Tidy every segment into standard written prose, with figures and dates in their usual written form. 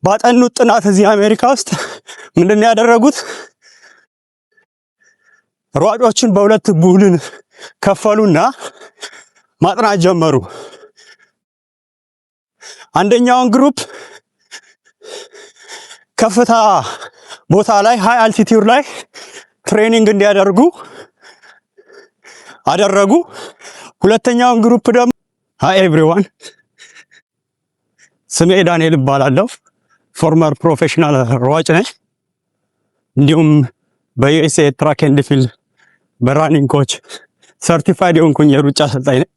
ባጠኑት ጥናት እዚህ አሜሪካ ውስጥ ምንድነው ያደረጉት? ሯጮችን በሁለት ቡድን ከፈሉና ማጥናት ጀመሩ። አንደኛውን ግሩፕ ከፍታ ቦታ ላይ ሃይ አልቲቲዩድ ላይ ትሬኒንግ እንዲያደርጉ አደረጉ። ሁለተኛውን ግሩፕ ደግሞ ሃይ ኤቭሪዋን፣ ስሜ ዳንኤል እባላለሁ። ፎርመር ፕሮፌሽናል ሯጭ ነኝ። እንዲሁም በዩኤስኤ ትራክ ኤንድ ፊልድ በራኒንግ ኮች ሰርቲፋይድ የሆንኩኝ የሩጫ አሰልጣኝ ነኝ።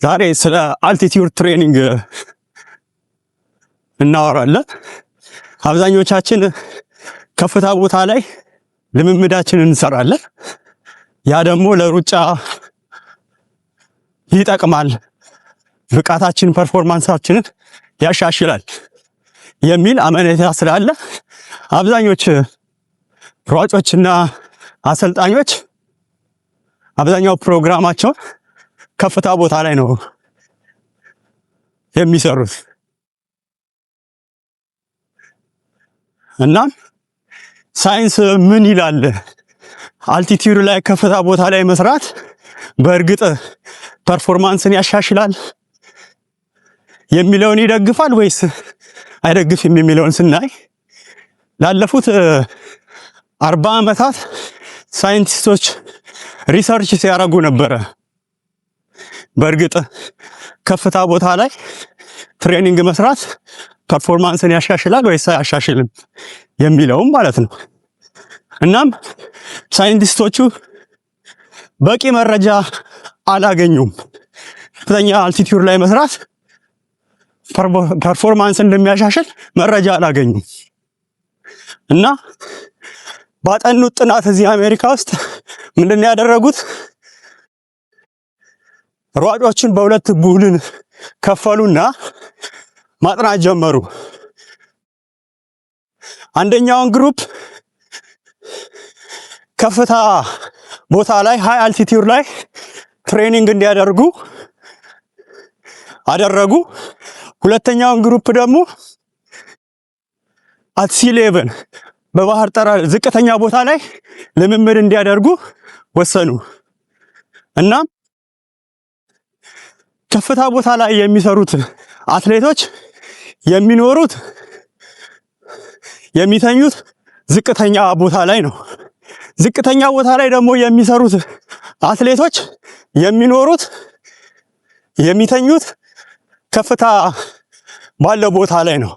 ዛሬ ስለ አልቲቲዩድ ትሬኒንግ እናወራለን። አብዛኞቻችን ከፍታ ቦታ ላይ ልምምዳችንን እንሰራለን። ያ ደግሞ ለሩጫ ይጠቅማል፣ ብቃታችን ፐርፎርማንሳችንን ያሻሽላል የሚል አመኔታ ስላለ አብዛኞች ሯጮችና አሰልጣኞች አብዛኛው ፕሮግራማቸውን ከፍታ ቦታ ላይ ነው የሚሰሩት። እናም ሳይንስ ምን ይላል? አልቲቲዩድ ላይ ከፍታ ቦታ ላይ መስራት በእርግጥ ፐርፎርማንስን ያሻሽላል የሚለውን ይደግፋል ወይስ አይደግፍም የሚለውን ስናይ ላለፉት 40 ዓመታት ሳይንቲስቶች ሪሰርች ሲያደርጉ ነበረ። በእርግጥ ከፍታ ቦታ ላይ ትሬኒንግ መስራት ፐርፎርማንስን ያሻሽላል ወይስ አያሻሽልም የሚለውም ማለት ነው። እናም ሳይንቲስቶቹ በቂ መረጃ አላገኙም። ከፍተኛ አልቲቲዩድ ላይ መስራት ፐርፎርማንስ እንደሚያሻሽል መረጃ አላገኙም እና ባጠኑት ጥናት እዚህ አሜሪካ ውስጥ ምንድነው ያደረጉት? ሯጮችን በሁለት ቡድን ከፈሉና ማጥናት ጀመሩ። አንደኛውን ግሩፕ ከፍታ ቦታ ላይ ሃይ አልቲቲዩድ ላይ ትሬኒንግ እንዲያደርጉ አደረጉ። ሁለተኛውን ግሩፕ ደግሞ አት ሲ ሌቨል በባህር ጠረል ዝቅተኛ ቦታ ላይ ልምምድ እንዲያደርጉ ወሰኑ። እና ከፍታ ቦታ ላይ የሚሰሩት አትሌቶች የሚተኙት ዝቅተኛ ቦታ ላይ ነው። ዝቅተኛ ቦታ ላይ ደግሞ የሚሰሩት አትሌቶች የሚተኙት ከፍታ ባለው ቦታ ላይ ነው።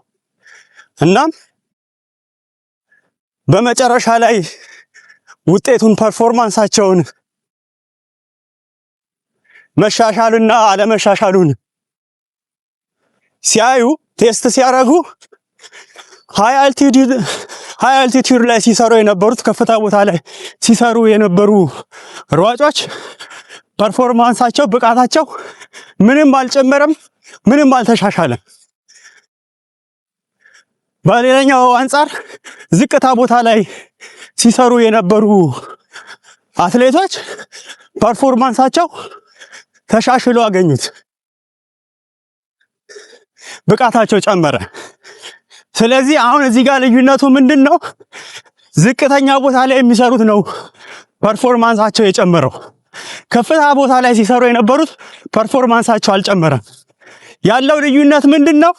እናም በመጨረሻ ላይ ውጤቱን ፐርፎርማንሳቸውን መሻሻልና አለመሻሻሉን ሲያዩ ቴስት ሲያደርጉ ሃይ አልቲቲዩድ ላይ ሲሰሩ የነበሩት ከፍታ ቦታ ላይ ሲሰሩ የነበሩ ሯጮች ፐርፎርማንሳቸው ብቃታቸው ምንም አልጨመረም፣ ምንም አልተሻሻለም። በሌላኛው አንጻር ዝቅታ ቦታ ላይ ሲሰሩ የነበሩ አትሌቶች ፐርፎርማንሳቸው ተሻሽሎ አገኙት፣ ብቃታቸው ጨመረ። ስለዚህ አሁን እዚህ ጋር ልዩነቱ ምንድነው? ዝቅተኛ ቦታ ላይ የሚሰሩት ነው ፐርፎርማንሳቸው የጨመረው። ከፍታ ቦታ ላይ ሲሰሩ የነበሩት ፐርፎርማንሳቸው አልጨመረም። ያለው ልዩነት ምንድነው?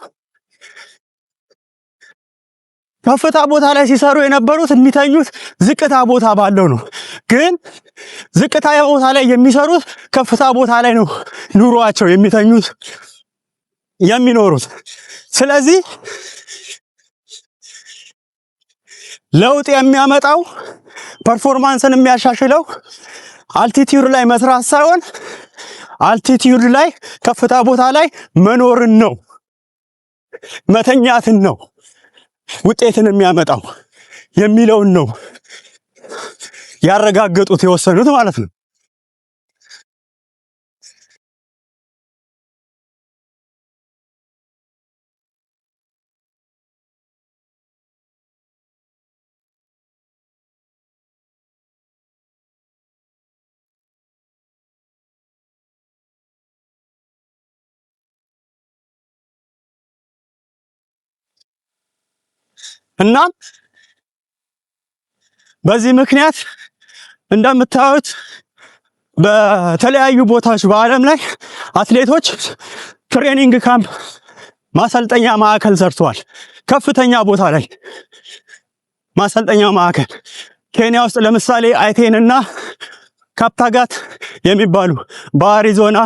ከፍታ ቦታ ላይ ሲሰሩ የነበሩት የሚተኙት ዝቅታ ቦታ ባለው ነው። ግን ዝቅታ ቦታ ላይ የሚሰሩት ከፍታ ቦታ ላይ ነው ኑሯቸው የሚተኙት የሚኖሩት። ስለዚህ ለውጥ የሚያመጣው ፐርፎርማንስን የሚያሻሽለው አልቲቲዩድ ላይ መስራት ሳይሆን አልቲቲዩድ ላይ ከፍታ ቦታ ላይ መኖርን ነው፣ መተኛትን ነው ውጤትን የሚያመጣው የሚለውን ነው ያረጋገጡት የወሰኑት ማለት ነው። እናም በዚህ ምክንያት እንደምታዩት በተለያዩ ቦታዎች በዓለም ላይ አትሌቶች ትሬኒንግ ካምፕ ማሰልጠኛ ማዕከል ሰርተዋል። ከፍተኛ ቦታ ላይ ማሰልጠኛ ማዕከል ኬንያ ውስጥ ለምሳሌ አይቴን እና ካፕታጋት የሚባሉ በአሪዞና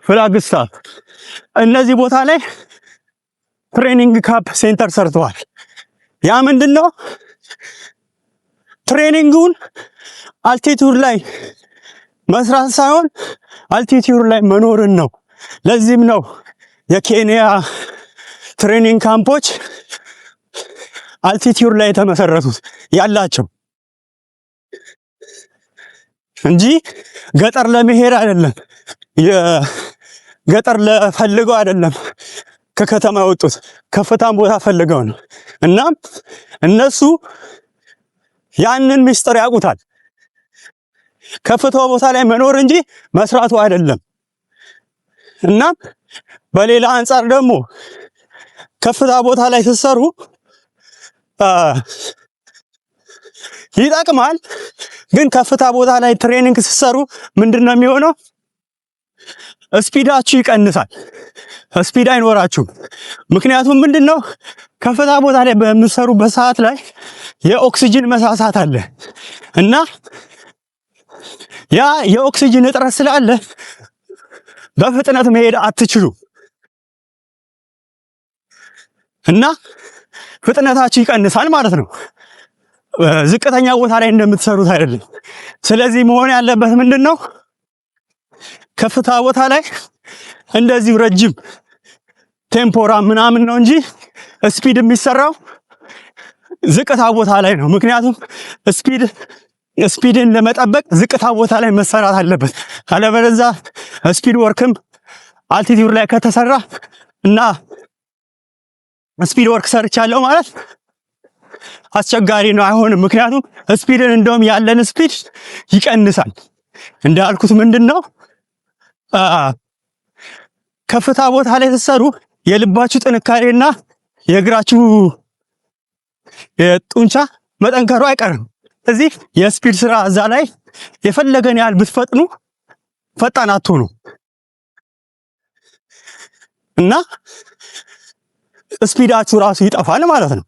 ፍላግስታፍ እነዚህ ቦታ ላይ ትሬኒንግ ካምፕ ሴንተር ሰርተዋል። ያ ምንድነው? ትሬኒንጉን አልቲቲዩድ ላይ መስራት ሳይሆን አልቲቲዩድ ላይ መኖርን ነው። ለዚህም ነው የኬንያ ትሬኒንግ ካምፖች አልቲቲዩድ ላይ የተመሰረቱት ያላቸው እንጂ ገጠር ለመሄድ አይደለም። የገጠር ለፈልገው አይደለም ከከተማ የወጡት ከፍታም ቦታ ፈልገው ነው። እናም እነሱ ያንን ምስጢር ያውቁታል። ከፍታው ቦታ ላይ መኖር እንጂ መስራቱ አይደለም። እናም በሌላ አንጻር ደግሞ ከፍታ ቦታ ላይ ስትሰሩ ይጠቅማል። ግን ከፍታ ቦታ ላይ ትሬኒንግ ስትሰሩ ምንድነው የሚሆነው? ስፒዳችሁ ይቀንሳል። ስፒድ አይኖራችሁም። ምክንያቱም ምንድነው? ከፍታ ቦታ ላይ በምትሰሩበት ሰዓት ላይ የኦክሲጅን መሳሳት አለ እና ያ የኦክሲጅን እጥረት ስላለ በፍጥነት መሄድ አትችሉ እና ፍጥነታችሁ ይቀንሳል ማለት ነው። ዝቅተኛ ቦታ ላይ እንደምትሰሩት አይደለም። ስለዚህ መሆን ያለበት ምንድነው? ከፍታ ቦታ ላይ እንደዚህ ረጅም ቴምፖራ ምናምን ነው እንጂ ስፒድ የሚሰራው ዝቅታ ቦታ ላይ ነው። ምክንያቱም ስፒድን ለመጠበቅ ዝቅታ ቦታ ላይ መሰራት አለበት። አለበለዚያ ስፒድ ወርክም አልቲቲዩድ ላይ ከተሰራ እና ስፒድ ወርክ ሰርቻለሁ ማለት አስቸጋሪ ነው፣ አይሆንም። ምክንያቱም ስፒድን እንደውም ያለን ስፒድ ይቀንሳል። እንዳልኩት ምንድነው ከፍታ ቦታ ላይ ተሰሩ የልባችሁ ጥንካሬና የእግራችሁ የጡንቻ መጠንከሩ አይቀርም። እዚህ የስፒድ ስራ እዛ ላይ የፈለገን ያህል ብትፈጥኑ ፈጣን አትሆኑ እና ስፒዳችሁ ራሱ ይጠፋል ማለት ነው።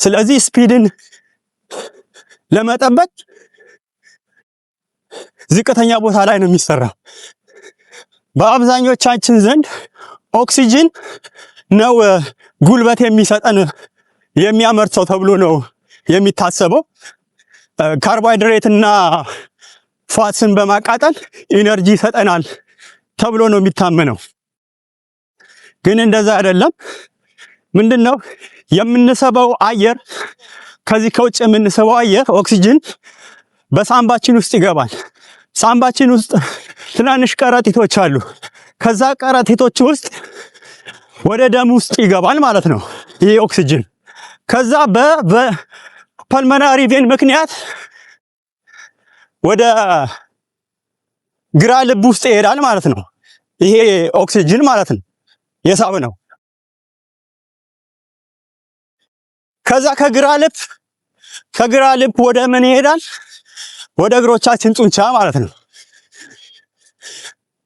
ስለዚህ ስፒድን ለመጠበቅ ዝቅተኛ ቦታ ላይ ነው የሚሰራው። በአብዛኞቻችን ዘንድ ኦክሲጅን ነው ጉልበት የሚሰጠን የሚያመርተው ተብሎ ነው የሚታሰበው። ካርቦሃይድሬት እና ፋትስን በማቃጠል ኢነርጂ ይሰጠናል ተብሎ ነው የሚታመነው። ግን እንደዛ አይደለም። ምንድነው የምንሰበው አየር ከዚህ ከውጭ የምንሰበው አየር ኦክሲጅን በሳምባችን ውስጥ ይገባል። ሳምባችን ውስጥ ትናንሽ ከረጢቶች አሉ። ከዛ ከረጢቶች ውስጥ ወደ ደም ውስጥ ይገባል ማለት ነው ይሄ ኦክሲጅን። ከዛ በፐልመናሪ ቬን ምክንያት ወደ ግራ ልብ ውስጥ ይሄዳል ማለት ነው። ይሄ ኦክሲጅን ማለት ነው የሳብ ነው። ከዛ ከግራ ልብ ወደ ምን ይሄዳል? ወደ እግሮቻችን ጡንቻ ማለት ነው።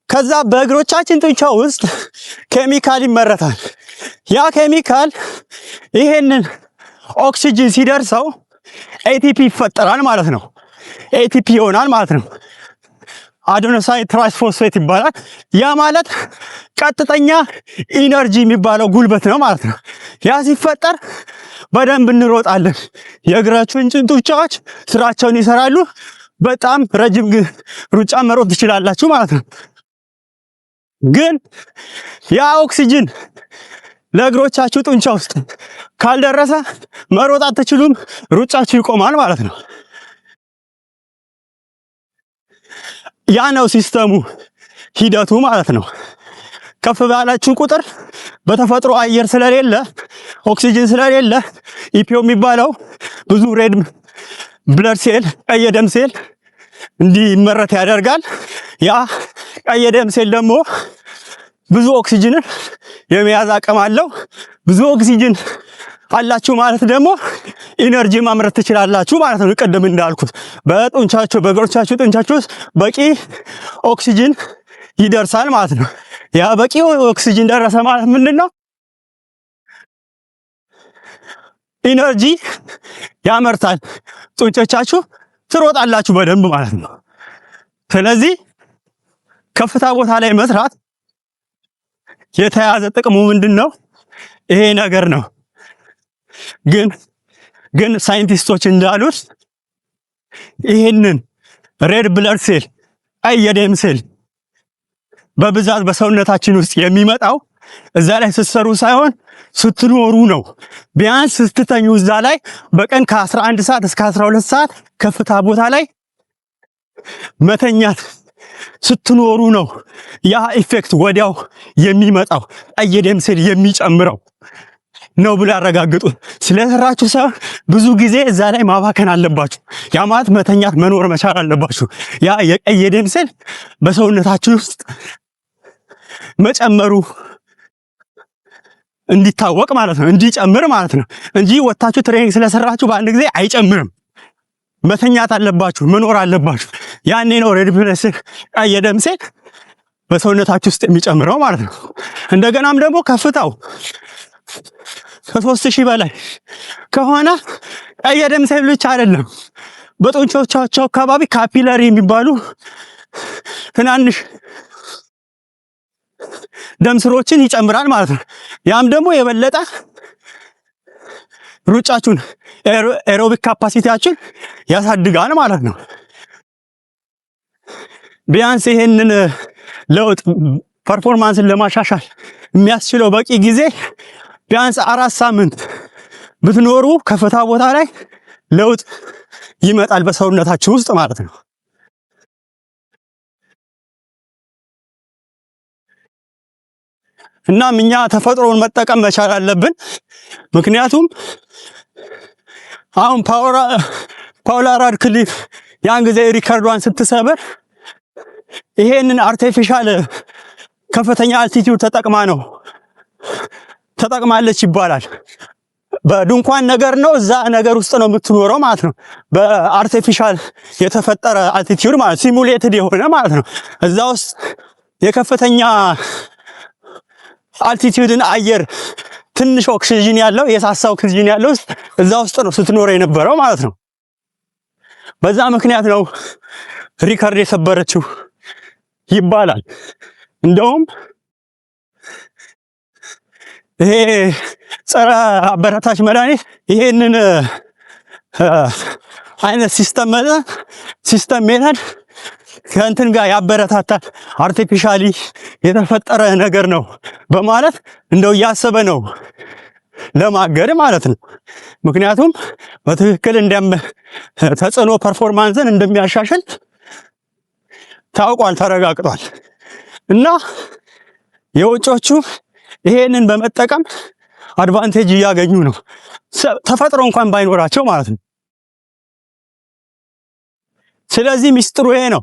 ከዛ በእግሮቻችን ጡንቻ ውስጥ ኬሚካል ይመረታል። ያ ኬሚካል ይሄንን ኦክሲጅን ሲደርሰው ኤቲፒ ይፈጠራል ማለት ነው። ኤቲፒ ይሆናል ማለት ነው። አዶኖሳይን ትራይፎስፌት ይባላል። ያ ማለት ቀጥተኛ ኢነርጂ የሚባለው ጉልበት ነው ማለት ነው። ያ ሲፈጠር በደንብ እንሮጣለን። የእግራችን ጡንቻዎች ስራቸውን ይሰራሉ። በጣም ረጅም ሩጫ መሮጥ ትችላላችሁ ማለት ነው። ግን ያ ኦክሲጅን ለእግሮቻችሁ ጡንቻ ውስጥ ካልደረሰ መሮጥ አትችሉም። ሩጫችሁ ይቆማል ማለት ነው። ያ ነው ሲስተሙ፣ ሂደቱ ማለት ነው። ከፍ ባላችሁ ቁጥር በተፈጥሮ አየር ስለሌለ ኦክሲጅን ስለሌለ ኢፒኦ የሚባለው ብዙ ሬድ ብለድ ሴል ቀይ ደም ሴል እንዲመረት ያደርጋል። ያ ቀይ ደም ሴል ደግሞ ብዙ ኦክሲጅንን የመያዝ አቅም አለው። ብዙ ኦክሲጅን አላችሁ ማለት ደግሞ ኢነርጂ ማምረት ትችላላችሁ ማለት ነው። ቅድም እንዳልኩት በጡንቻችሁ በእግሮቻችሁ ጡንቻችሁ ውስጥ በቂ ኦክሲጅን ይደርሳል ማለት ነው። ያ በቂ ኦክሲጅን ደረሰ ማለት ምንድነው? ኢነርጂ ያመርታል። ጡንቻችሁ ትሮጣላችሁ በደንብ ማለት ነው። ስለዚህ ከፍታ ቦታ ላይ መስራት የተያዘ ጥቅሙ ምንድነው? ይሄ ነገር ነው። ግን ሳይንቲስቶች እንዳሉት ይሄንን ሬድ ብለድ ሴል ቀይ የደም ሴል በብዛት በሰውነታችን ውስጥ የሚመጣው እዛ ላይ ስትሰሩ ሳይሆን ስትኖሩ ነው። ቢያንስ ስትተኙ እዛ ላይ በቀን ከ11 ሰዓት እስከ 12 ሰዓት ከፍታ ቦታ ላይ መተኛት ስትኖሩ ነው ያ ኢፌክት ወዲያው የሚመጣው ቀይ የደም ሴል የሚጨምረው ነው ብሎ ያረጋግጡት። ስለሰራችሁ ሳይሆን ብዙ ጊዜ እዛ ላይ ማባከን አለባችሁ። ያ ማለት መተኛት መኖር መቻል አለባችሁ። ያ የቀይ የደም ሴል በሰውነታችሁ ውስጥ መጨመሩ እንዲታወቅ ማለት ነው፣ እንዲጨምር ማለት ነው እንጂ ወታችሁ ትሬኒንግ ስለሰራችሁ በአንድ ጊዜ አይጨምርም። መተኛት አለባችሁ፣ መኖር አለባችሁ። ያኔ ነው ሬድ ብለድ ሴል ቀይ የደም ሴል በሰውነታችሁ ውስጥ የሚጨምረው ማለት ነው። እንደገናም ደግሞ ከፍታው ከ3000 በላይ ከሆነ ቀይ የደም ሴል ብቻ አይደለም፣ በጡንቻዎቻችሁ አካባቢ ካፒላሪ የሚባሉ ትናንሽ ደም ስሮችን ይጨምራል ማለት ነው። ያም ደግሞ የበለጠ ሩጫችሁን ኤሮቢክ ካፓሲቲያችሁን ያሳድጋል ማለት ነው። ቢያንስ ይሄንን ለውጥ ፐርፎርማንስን ለማሻሻል የሚያስችለው በቂ ጊዜ ቢያንስ 4 ሳምንት ብትኖሩ ከፍታ ቦታ ላይ ለውጥ ይመጣል በሰውነታችሁ ውስጥ ማለት ነው። እናም እኛ ተፈጥሮን መጠቀም መቻል አለብን። ምክንያቱም አሁን ፓውላ ራድክሊፍ ያን ጊዜ ሪከርዷን ስትሰበር ይሄንን አርቲፊሻል ከፍተኛ አልቲቲዩድ ተጠቅማለች ይባላል። በድንኳን ነገር ነው፣ እዛ ነገር ውስጥ ነው የምትኖረው ማለት ነው። በአርቲፊሻል የተፈጠረ አልቲቲዩድ ማለት ሲሙሌትድ የሆነ ማለት ነው። እዛ ውስጥ የከፍተኛ አልቲቲዩድን አየር ትንሽ ኦክሲጅን ያለው የሳሳ ኦክሲጅን ያለው እዛ ውስጥ ነው ስትኖር የነበረው ማለት ነው። በዛ ምክንያት ነው ሪከርድ የሰበረችው ይባላል። እንደውም ይሄ ጸረ አበረታች መድኃኒት ይሄንን አይነት ሲስተም ሜተድ ከእንትን ጋር ያበረታታል፣ አርቲፊሻሊ የተፈጠረ ነገር ነው በማለት እንደው እያሰበ ነው ለማገድ ማለት ነው። ምክንያቱም በትክክል ተጽዕኖ ፐርፎርማንስን እንደሚያሻሽል ታውቋል፣ ተረጋግጧል። እና የውጮቹ ይሄንን በመጠቀም አድቫንቴጅ እያገኙ ነው፣ ተፈጥሮ እንኳን ባይኖራቸው ማለት ነው። ስለዚህ ሚስጥሩ ይሄ ነው።